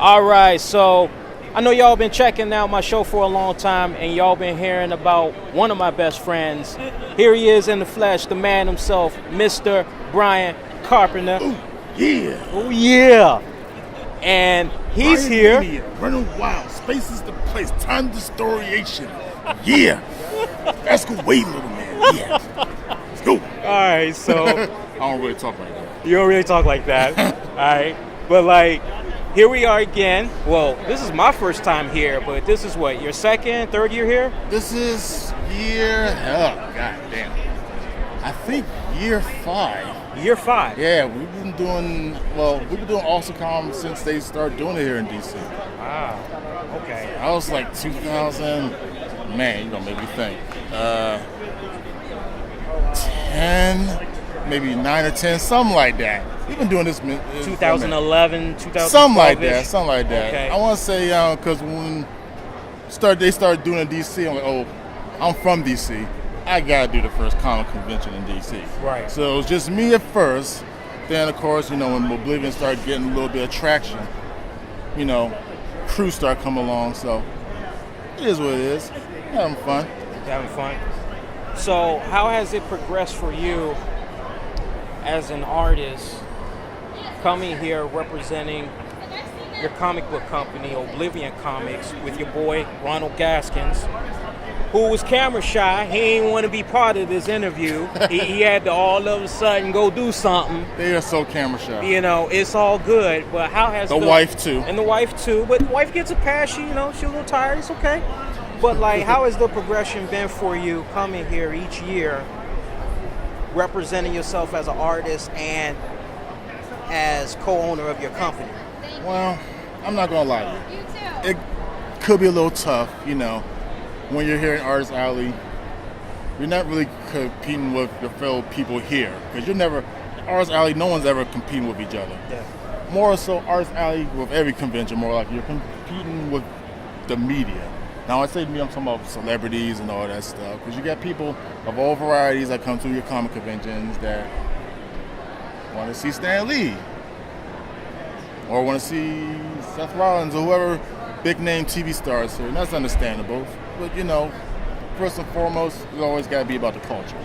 All right, so I know y'all been checking out my show for a long time, and y'all been hearing about one of my best friends. Here he is in the flesh, the man himself, Mr. Brian Carpenter. Ooh, yeah. Oh, yeah. And he's Brian here. Mania, running wild. Space is the place. Time distoriation. Yeah. Let's go away, little man. Yeah. Let's go. All right, so I don't really talk like that. you don't really talk like that. All right. But, like, here we are again. Well, this is my first time here, but this is what, your second, third year here? This is god damn. I think year 5. Year 5. Yeah, we've been doing Awesomecon since they started doing it here in DC. Ah, okay. I was like 2000, man, you don't make me think. 10, maybe 9 or 10, something like that. We've been doing this 2011, 2012. Something like that. Okay. I want to say because when they started doing it in DC, I'm like, oh, I'm from DC. I gotta do the first comic convention in DC. Right. So it was just me at first. Then of course, when Oblivion started getting a little bit of traction, crews start coming along. So it is what it is. Having fun. Having fun. So how has it progressed for you as an artist coming here representing your comic book company, Oblivion Comics, with your boy Ronald Gaskins, who was camera shy? He didn't want to be part of this interview. he had to all of a sudden go do something. They are so camera shy. It's all good. But how has the wife too? And the wife too. But the wife gets a pass. She's a little tired. It's okay. But like, how has the progression been for you coming here each year, representing yourself as an artist and as co-owner of your company? Well, I'm not gonna lie to you. It could be a little tough, when you're here in Artist Alley. You're not really competing with your fellow people here, because Artist Alley, no one's ever competing with each other. Yeah. More so, Artist Alley with every convention, more like you're competing with the media. Now, I say to me, I'm talking about celebrities and all that stuff, because you got people of all varieties that come to your comic conventions that want to see Stan Lee, or want to see Seth Rollins, or whoever big name TV stars here, and that's understandable. But first and foremost, it's always got to be about the culture.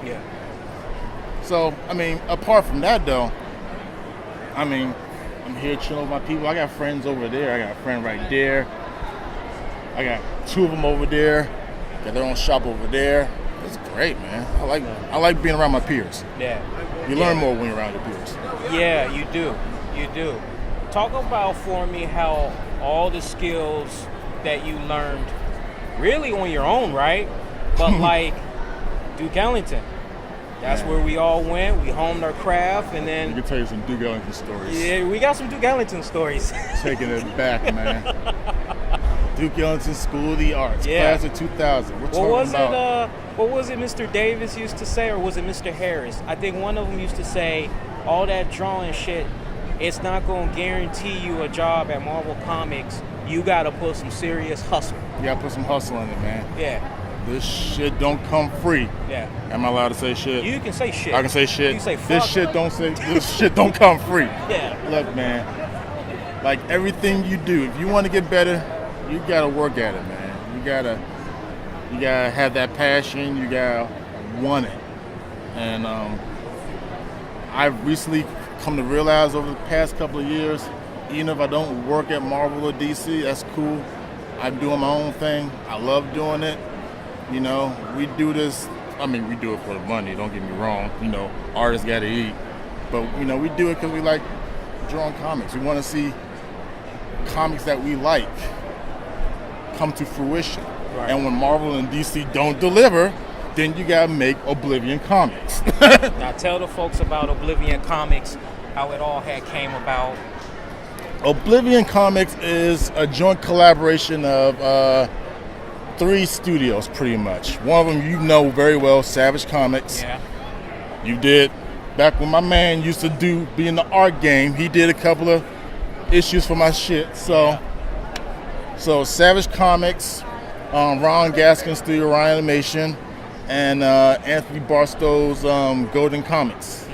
Yeah. So, apart from that though, I'm here chilling with my people. I got friends over there. I got a friend right there. I got 2 of them over there. Got their own shop over there. It's great, man. I like being around my peers. Yeah. You learn more when you're around your peers. Yeah, you do. You do. Talk about for me how all the skills that you learned really on your own, right? But like Duke Ellington. That's where we all went. We honed our craft, and then... I can tell you some Duke Ellington stories. Yeah, we got some Duke Ellington stories. Taking it back, man. Duke Ellington School of the Arts, class of 2000. What was it Mr. Davis used to say, or was it Mr. Harris? I think one of them used to say, all that drawing shit, it's not going to guarantee you a job at Marvel Comics. You got to put some serious hustle. You got to put some hustle in it, man. Yeah. This shit don't come free. Yeah. Am I allowed to say shit? You can say shit. I can say shit. You can say fuck. This shit don't come free. Yeah. Look, man. Like everything you do, if you want to get better, you gotta work at it, man. You gotta have that passion. You gotta want it. And I've recently come to realize over the past couple of years, even if I don't work at Marvel or DC, that's cool. I'm doing my own thing. I love doing it. We do this. We do it for the money. Don't get me wrong. Artists gotta eat. But we do it because we like drawing comics. We want to see comics that we like come to fruition. Right. And when Marvel and DC don't deliver, then you gotta make Oblivion Comics. Now tell the folks about Oblivion Comics, how it all had came about. Oblivion Comics is a joint collaboration of 3 studios, pretty much. One of them very well, Savage Comics. Yeah. You did, back when my man used to be in the art game, he did a couple of issues for my shit. So Savage Comics, Ron Gaskin's Studio, Ryan Animation, and Anthony Barstow's Golden Comics.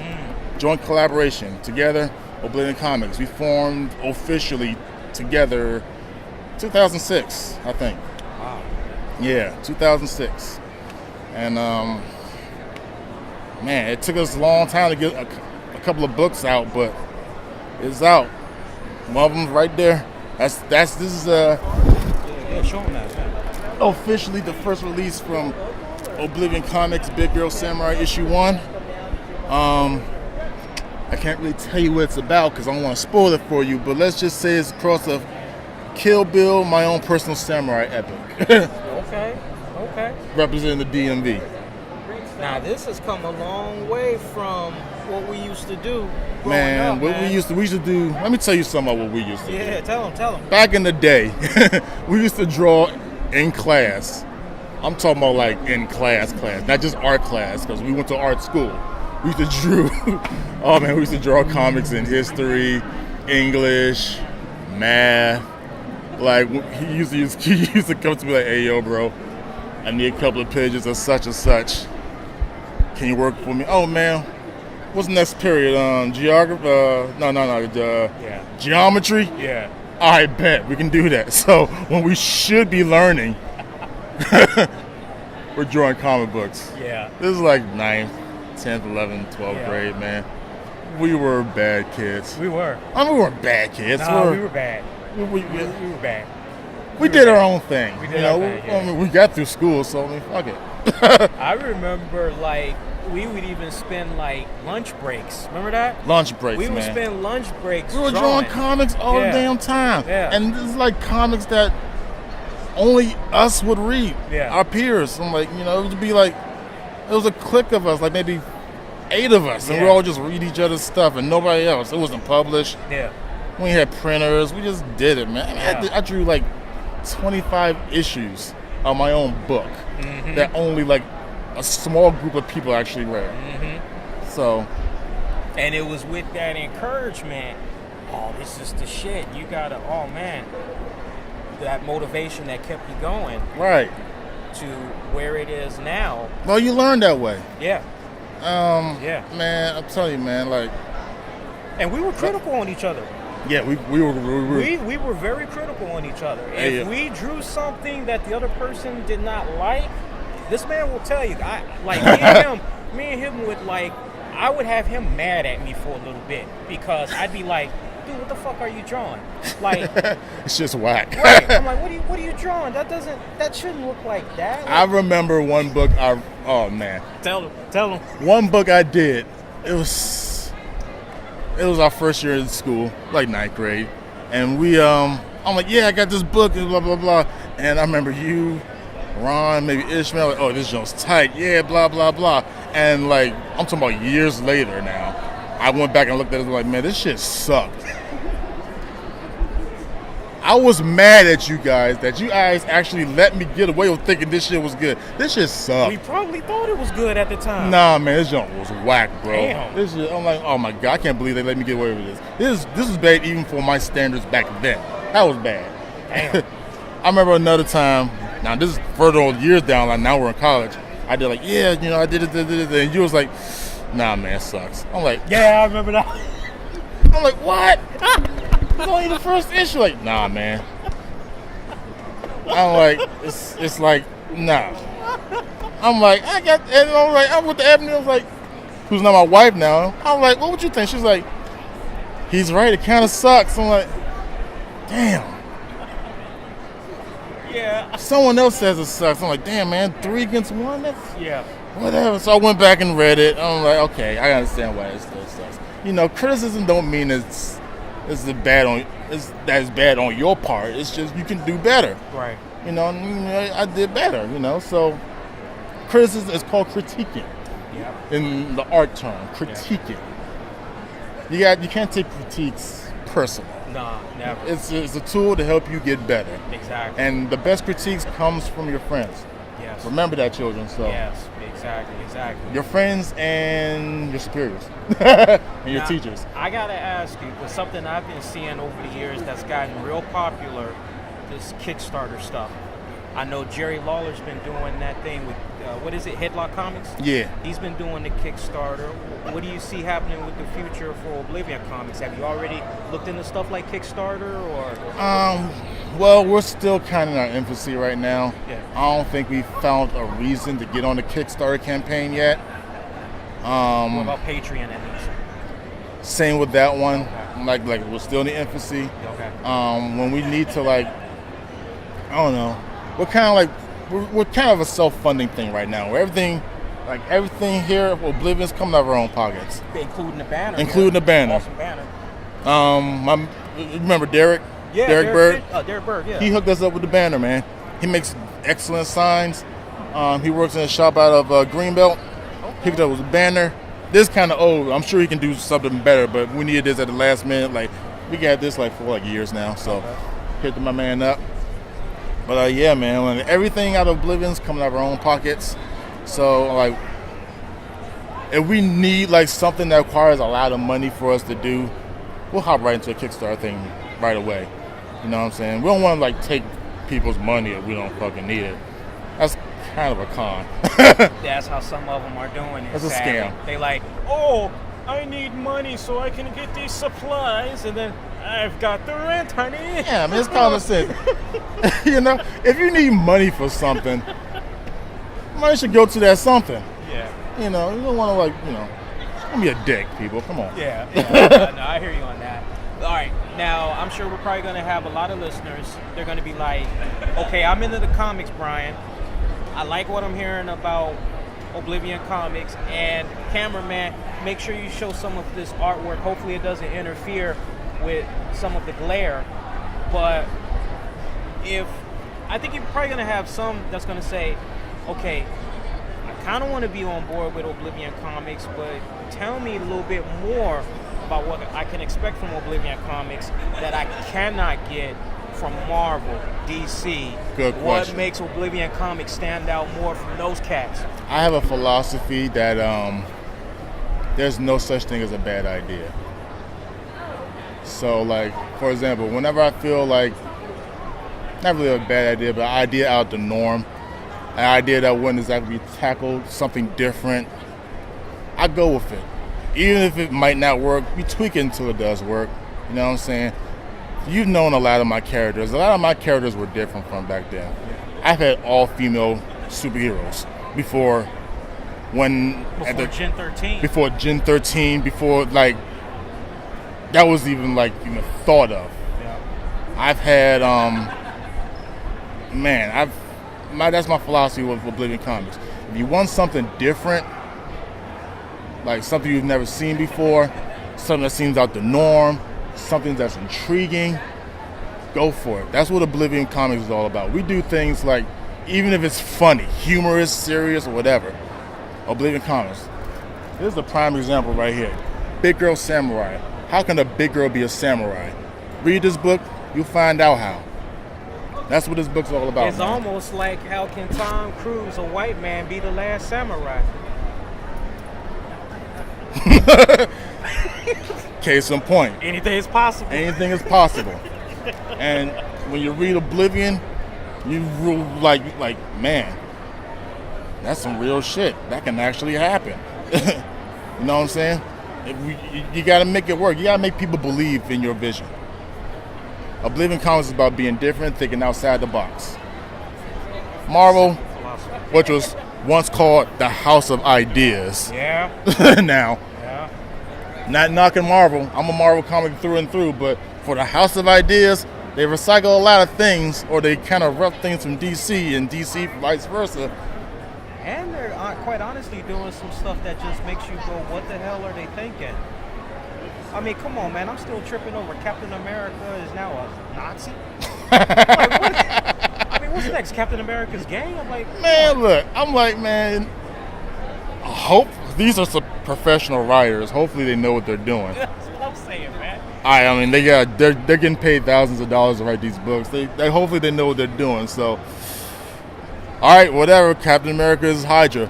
Joint collaboration. Together, Oblivion Comics. We formed officially together 2006, I think. Wow. Yeah, 2006. And man, it took us a long time to get a couple of books out, but it's out. One of them's right there. This is Yeah, show them that, man. officially the first release from Oblivion Comics, Big Girl Samurai issue 1. I can't really tell you what it's about because I don't want to spoil it for you, but let's just say it's across of Kill Bill, my own personal samurai epic. Okay. Representing the DMV. Now this has come a long way from what we used to do. Man, up, what man. we used to do, let me tell you something about what we used to do. Yeah, tell them. Back in the day, we used to draw in class. I'm talking about like in class, not just art class, because we went to art school. We used to draw, we used to draw comics in history, English, math. Like he used to come to me like, "Hey, yo, bro, I need a couple of pages of such and such. Can you work for me?" Oh man, what's the next period? Geography? Geometry? Yeah. I bet we can do that. So when we should be learning, we're drawing comic books. Yeah. This is like 9th, 10th, 11th, 12th grade, man. We were bad kids. We were. I mean, we weren't bad kids. No, we were bad. We We were bad. did our own thing. We did our thing, yeah. I mean, we got through school, so I mean, fuck it. I remember, like, we would even spend, like, lunch breaks. Remember that? Lunch breaks, We would man. spend lunch breaks We were drawing comics all the damn time. Yeah. And this is like comics that only us would read. Yeah. Our peers. I'm like, it would be like, it was a clique of us, like maybe 8 of us, and we Yeah. all just read each other's stuff and nobody else. It wasn't published. Yeah. We had printers. We just did it, man. I mean, Yeah. I drew like 25 issues of my own book Mm-hmm. that only like a small group of people actually read. Mm-hmm. So, And it was with that encouragement, oh, this is the shit. You gotta, oh man, that motivation that kept you going right. to where it is now. Well, you learn that way. Yeah. Yeah. Man, I'm telling you, man, like, And we were critical on each other. yeah, we were We were very critical on each other. Hey, If we drew something that the other person did not like, this man will tell you. Me and him would like. I would have him mad at me for a little bit because I'd be like, "Dude, what the fuck are you drawing?" Like, it's just whack. right? I'm like, "What are you drawing? That shouldn't look like that." I remember one book. Oh man, Tell him. one book I did. It was our first year in school, like 9th grade, and I'm like, yeah, I got this book and blah blah blah, and I remember you, Ron, maybe Ishmael, like, oh, this joint's tight, yeah, blah blah blah, and like I'm talking about years later now, I went back and looked at it and was like, man, this shit sucked. I was mad at you guys that you guys actually let me get away with thinking this shit was good. This shit sucked. We probably thought it was good at the time. Nah, man, this junk was whack, bro. Damn. This shit, I'm like, oh my god, I can't believe they let me get away with this. This is bad even for my standards back then. That was bad. Damn. I remember another time. Now this is further on years down. Like now we're in college. I did like, yeah, I did it, and you was like, nah, man, it sucks. I'm like, Yeah, I remember that. I'm like, what? It's only the first issue. Like, nah, man. I'm like, it's like, nah. I'm like, and I'm like, I'm with the Ebony. I was like, who's not my wife now. I'm like, what would you think? She's like, he's right. It kind of sucks. I'm like, damn. Yeah. Someone else says it sucks. I'm like, damn, man, 3 against 1. That's Yeah. whatever. So I went back and read it. I'm like, okay, I understand why it still sucks. Criticism don't mean it's bad on your part. It's just you can do better. Right. I did better. So criticism is called critiquing. Yeah. In the art term, critiquing. You can't take critiques personal. Nah, never. It's a tool to help you get better. Exactly. And the best critiques comes from your friends. Yes. Remember that, children. So Yes, exactly. your friends and your superiors and your Now, teachers. I gotta ask you, because something I've been seeing over the years that's gotten real popular, this Kickstarter stuff. I know Jerry Lawler's been doing that thing with, what is it, Headlock Comics? Yeah. He's been doing the Kickstarter. what do you see happening with the future for Oblivion Comics? Have you already looked into stuff like Kickstarter or? Well, we're still kind of in our infancy right now. Yeah. I don't think we found a reason to get on the Kickstarter campaign yet. What about Patreon at least? Same with that one. Okay. Like we're still in the infancy. Okay. When we need to I don't know. We're kind of a self-funding thing right now. Where everything here at Oblivion's coming out of our own pockets. Including the banner. Including the banner. Awesome banner. Remember Derek? Yeah, Derek Bird? Derek Bird, yeah. He hooked us up with the banner, man. He makes excellent signs. He works in a shop out of Greenbelt. Okay. He hooked us up with the banner. This kind of old. I'm sure he can do something better, but we needed this at the last minute. We got this for years now, so hit my man up. But yeah, man, everything out of Oblivion's coming out of our own pockets. So if we need something that requires a lot of money for us to do, we'll hop right into a Kickstarter thing right away. You know what I'm saying? We don't want to take people's money if we don't fucking need it. That's kind of a con. That's how some of them are doing it. That's a scam. They oh, I need money so I can get these supplies, and then I've got the rent, honey. Yeah, I mean, it's common sense. If you need money for something, money should go to that something. Yeah. You don't want to don't be a dick, people. Come on. Yeah. No, I hear you on that. All right, now I'm sure we're probably going to have a lot of listeners. They're going to be like, okay, I'm into the comics, Brian. I like what I'm hearing about Oblivion Comics, and cameraman, make sure you show some of this artwork. Hopefully it doesn't interfere with some of the glare, but I think you're probably going to have some that's going to say, okay, I kind of want to be on board with Oblivion Comics, but tell me a little bit more about what I can expect from Oblivion Comics that I cannot get from Marvel, DC. Good question. What makes Oblivion Comics stand out more from those cats? I have a philosophy that there's no such thing as a bad idea. So, for example, whenever I feel not really a bad idea, but an idea out the norm, an idea that wouldn't exactly be tackled, something different, I go with it. Even if it might not work, we tweak it until it does work. You know what I'm saying? You've known a lot of my characters. A lot of my characters were different from back then. I've had all-female superheroes before Gen 13. Before Gen 13, before that was even thought of. Yeah. I've had that's my philosophy with Oblivion Comics. If you want something different, something you've never seen before, something that seems out the norm, something that's intriguing, go for it. That's what Oblivion Comics is all about. We do things even if it's funny, humorous, serious, or whatever, Oblivion Comics. Here's a prime example right here. Big Girl Samurai. How can a big girl be a samurai? Read this book, you'll find out how. That's what this book's all about. It's almost like, how can Tom Cruise, a white man, be the last samurai? Case in point. Anything is possible. Anything is possible. And when you read Oblivion, you man, that's some real shit. That can actually happen. You know what I'm saying? You got to make it work. You got to make people believe in your vision. Oblivion Comics is about being different, thinking outside the box. Marvel, which was once called the House of Ideas. Yeah. Now. Yeah. Not knocking Marvel. I'm a Marvel comic through and through, but for the House of Ideas, they recycle a lot of things, or they kind of rough things from DC, and DC vice versa. And they're quite honestly doing some stuff that just makes you go, what the hell are they thinking? I mean, come on, man. I'm still tripping over Captain America is now a Nazi. What's next? Captain America's gang? I'm like, man, look. I'm like, man. Hope these are some professional writers. Hopefully, they know what they're doing. That's what I'm saying, man. I mean, they're getting paid thousands of dollars to write these books. They hopefully they know what they're doing. So, all right, whatever. Captain America is Hydra.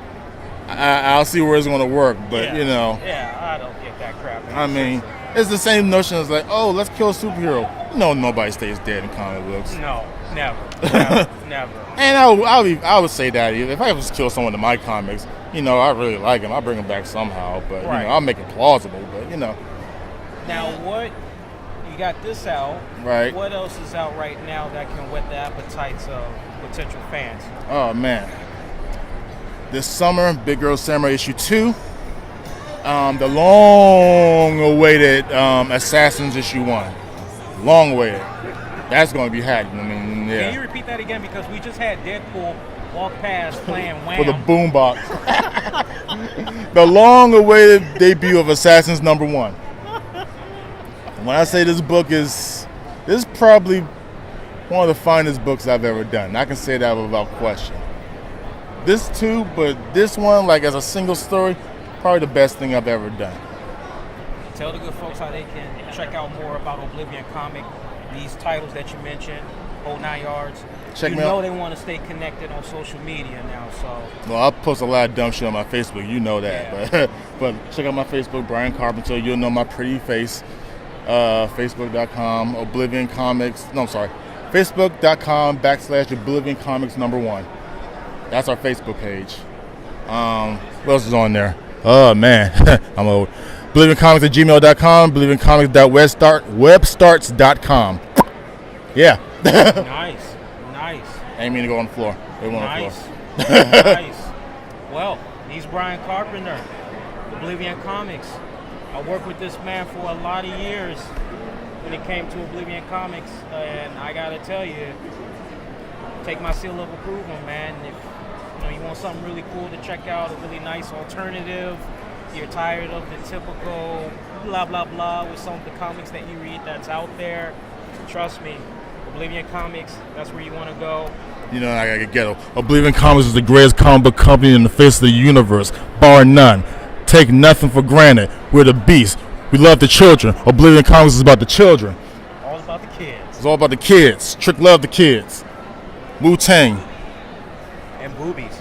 I'll see where it's going to work, but Yeah, I don't get that crap. I mean, it's the same notion as oh, let's kill a superhero. No, nobody stays dead in comic books. No, never, never, never. And I would say that if I was to kill someone in my comics, you know, I really like him, I'll bring him back somehow. But Right. you know, I'll make it plausible. But you know, Now, what you got this out? Right. What else is out right now that can whet the appetites of potential fans? oh man, this summer, Big Girl Samurai issue 2. The long-awaited Assassins issue 1. Long-awaited. That's going to be happening. I mean, yeah. Can you repeat that again? Because we just had Deadpool walk past playing Wham. For the boombox. The long-awaited debut of Assassins #1. When I say this is probably one of the finest books I've ever done. I can say that without question. This too, but this one, like as a single story, probably the best thing I've ever done. Tell the good folks how they can check out more about Oblivion Comic, these titles that you mentioned, whole 9 yards. Check you me know out. they want to stay connected on social media now, so Well, I post a lot of dumb shit on my Facebook, you know that. Yeah. But check out my Facebook, Brian Carpenter. You'll know my pretty face. Facebook.com, Oblivion Comics. No, I'm sorry. Facebook.com/Oblivion Comics #1. That's our Facebook page. What else is on there? Oh, man. I'm old. OblivionComics@gmail.com, OblivionComics.webstarts.com. Yeah. nice. I ain't mean to go on the floor. They went on the Nice. floor. Nice. Well, he's Brian Carpenter, Oblivion Comics. I worked with this man for a lot of years when it came to Oblivion Comics, and I gotta tell you, take my seal of approval, man. If you want something really cool to check out, a really nice alternative, you're tired of the typical blah blah blah with some of the comics that you read that's out there, trust me, Oblivion Comics, that's where you want to go. You know, I gotta get ghetto. Oblivion Comics is the greatest comic book company in the face of the universe, bar none. Take nothing for granted. We're the beast. We love the children. Oblivion Comics is about the children. All about the kids. It's all about the kids. Trick love the kids. Wu-Tang. And boobies.